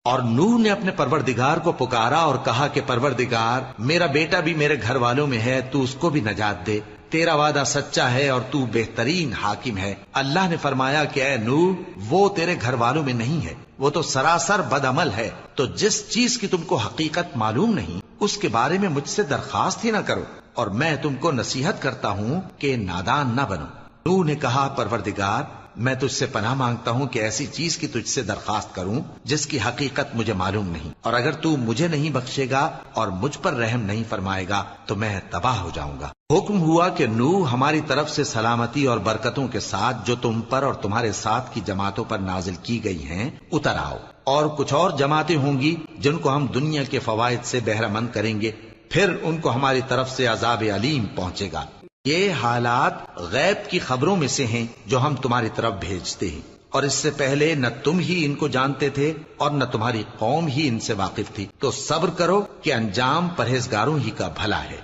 اور نوح نے اپنے پروردگار کو پکارا اور کہا کہ پروردگار، میرا بیٹا بھی میرے گھر والوں میں ہے، تو اس کو بھی نجات دے، تیرا وعدہ سچا ہے اور تو بہترین حاکم ہے۔ اللہ نے فرمایا کہ اے نوح، وہ تیرے گھر والوں میں نہیں ہے، وہ تو سراسر بد عمل ہے، تو جس چیز کی تم کو حقیقت معلوم نہیں اس کے بارے میں مجھ سے درخواست ہی نہ کرو، اور میں تم کو نصیحت کرتا ہوں کہ نادان نہ بنو۔ نوح نے کہا پروردگار، میں تجھ سے پناہ مانگتا ہوں کہ ایسی چیز کی تجھ سے درخواست کروں جس کی حقیقت مجھے معلوم نہیں، اور اگر تو مجھے نہیں بخشے گا اور مجھ پر رحم نہیں فرمائے گا تو میں تباہ ہو جاؤں گا۔ حکم ہوا کہ نوح، ہماری طرف سے سلامتی اور برکتوں کے ساتھ جو تم پر اور تمہارے ساتھ کی جماعتوں پر نازل کی گئی ہیں اتر آؤ، اور کچھ اور جماعتیں ہوں گی جن کو ہم دنیا کے فوائد سے بہرہ مند کریں گے، پھر ان کو ہماری طرف سے عذاب علیم پہنچے گا۔ یہ حالات غیب کی خبروں میں سے ہیں جو ہم تمہاری طرف بھیجتے ہیں، اور اس سے پہلے نہ تم ہی ان کو جانتے تھے اور نہ تمہاری قوم ہی ان سے واقف تھی، تو صبر کرو کہ انجام پرہیزگاروں ہی کا بھلا ہے۔